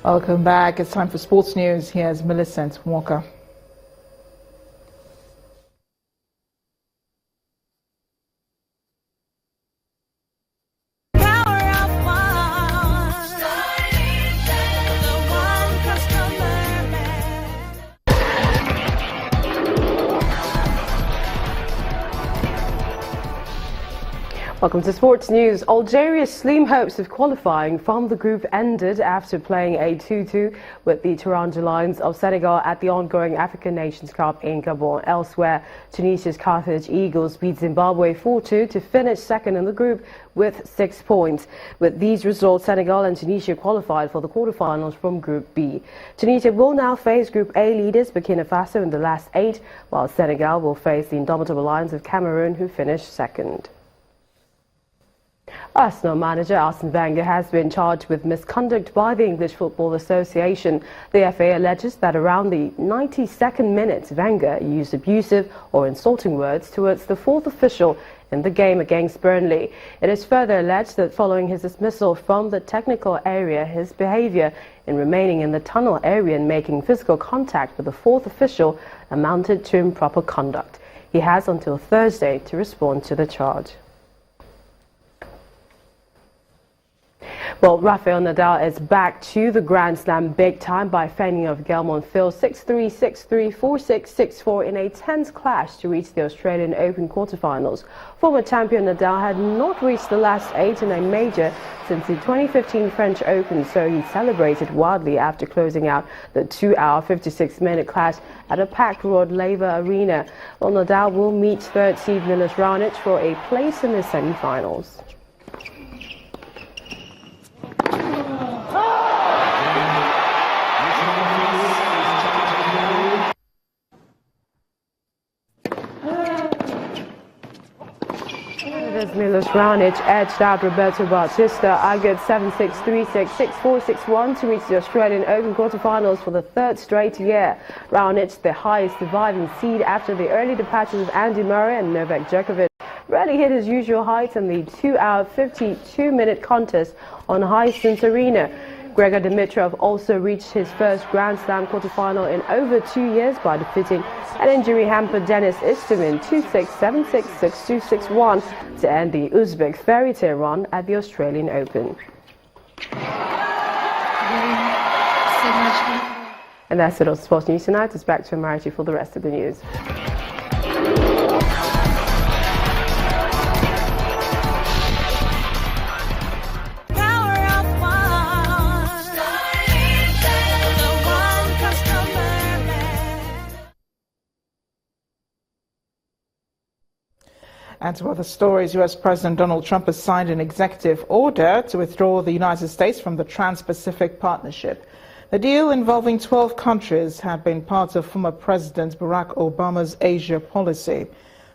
Welcome back. It's time for sports news. Here's Millicent Walker. Welcome to Sports News. Algeria's slim hopes of qualifying from the group ended after playing a 2-2 with the Toronto Lions of Senegal at the ongoing African Nations Cup in Gabon. Elsewhere, Tunisia's Carthage Eagles beat Zimbabwe 4-2 to finish second in the group with 6 points. With these results, Senegal and Tunisia qualified for the quarterfinals from Group B. Tunisia will now face Group A leaders Burkina Faso in the last 8, while Senegal will face the indomitable Lions of Cameroon, who finished second. Arsenal manager Arsene Wenger has been charged with misconduct by the English Football Association. The FA alleges that around the 92nd minute, Wenger used abusive or insulting words towards the fourth official in the game against Burnley. It is further alleged that following his dismissal from the technical area, his behaviour in remaining in the tunnel area and making physical contact with the fourth official amounted to improper conduct. He has until Thursday to respond to the charge. Well, Rafael Nadal is back to the Grand Slam big time by fending off Gael Monfils 6-3, 6-3, 4-6, 6-4 in a tense clash to reach the Australian Open quarterfinals. Former champion Nadal had not reached the last 8 in a major since the 2015 French Open, so he celebrated wildly after closing out the 2-hour, 56-minute clash at a packed Rod Laver Arena. Well, Nadal will meet third seed Milos Raonic for a place in the semi-finals. Milos Raonic edged out Roberto Bautista, argued 7-6, 3-6, 6-4, 6-1 to reach the Australian Open quarterfinals for the third straight year. Raonic, the highest surviving seed after the early departures of Andy Murray and Novak Djokovic, rarely hit his usual heights in the 2-hour, 52-minute contest on Hisense Arena. Grigor Dimitrov also reached his first Grand Slam quarterfinal in over 2 years by defeating an injury-hampered Denis Istomin 2-6, 7-6, 6-2, 6-1 to end the Uzbek fairy tale run at the Australian Open. And that's it on Sports News Tonight. It's back to Amarachi for the rest of the news. And to other stories, U.S. President Donald Trump has signed an executive order to withdraw the United States from the Trans-Pacific Partnership. The deal, involving 12 countries, had been part of former President Barack Obama's Asia policy.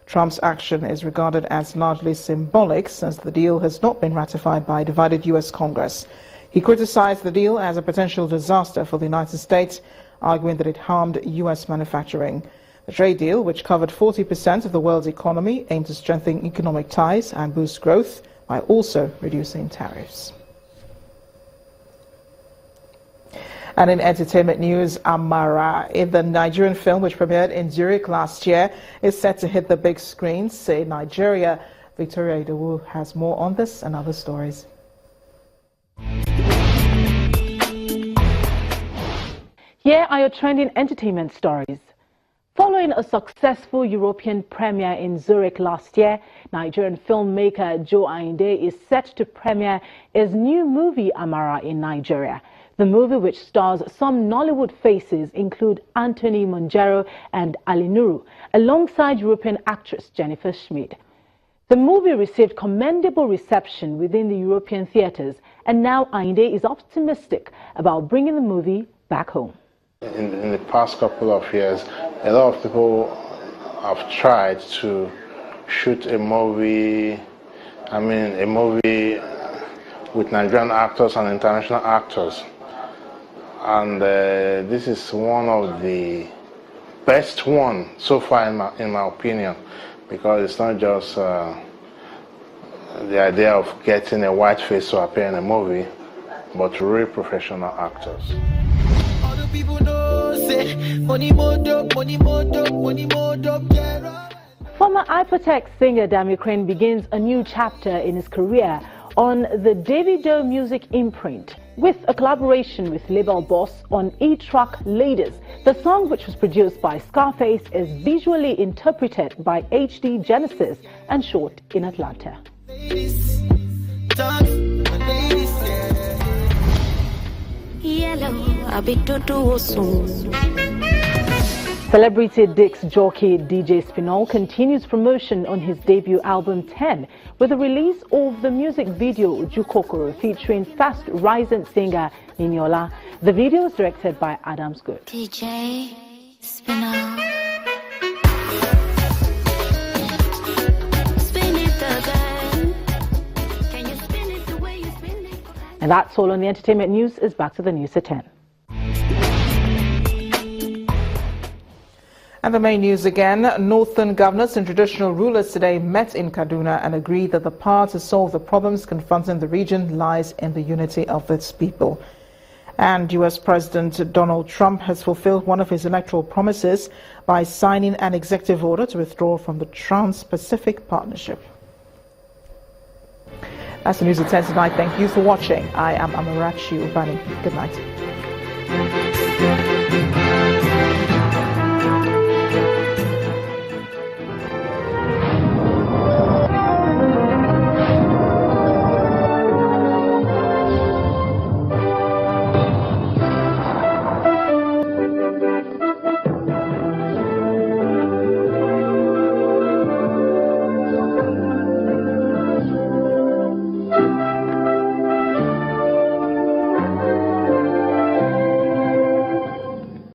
Trump's action is regarded as largely symbolic since the deal has not been ratified by a divided U.S. Congress. He criticized the deal as a potential disaster for the United States, arguing that it harmed U.S. manufacturing. The trade deal, which covered 40% of the world's economy, aimed to strengthen economic ties and boost growth by also reducing tariffs. And in entertainment news, Amara, the Nigerian film which premiered in Zurich last year, is set to hit the big screens in Nigeria. Victoria Idowu has more on this and other stories. Here are your trending entertainment stories. Following a successful European premiere in Zurich last year, Nigerian filmmaker Joe Ayinde is set to premiere his new movie Amara in Nigeria. The movie, which stars some Nollywood faces, include Anthony Monjero and Ali Nuru, alongside European actress Jennifer Schmid. The movie received commendable reception within the European theatres, and now Ayinde is optimistic about bringing the movie back home. In the past couple of years, a lot of people have tried to shoot a movie, with Nigerian actors and international actors. And this is one of the best one so far in my opinion, because it's not just the idea of getting a white face to appear in a movie. but real professional actors. Former Hypertech singer Dami Crane begins a new chapter in his career on the Davido music imprint with a collaboration with label boss on E-Track Ladies. The song, which was produced by Scarface, is visually interpreted by HD Genesis and shot in Atlanta. Celebrity Dick's jockey DJ Spinall continues promotion on his debut album 10 with the release of the music video Jukokoro featuring fast rising singer Niniola. The video is directed by Adams Good. DJ Spinall. Spin it again. Can you spin it the way you spin it? And that's all on the entertainment news. Is back to the news at 10. And the main news again. Northern governors and traditional rulers today met in Kaduna and agreed that the power to solve the problems confronting the region lies in the unity of its people. And U.S. President Donald Trump has fulfilled one of his electoral promises by signing an executive order to withdraw from the Trans-Pacific Partnership. That's the news at 10 tonight. Thank you for watching. I am Amarachi Ubani. Good night.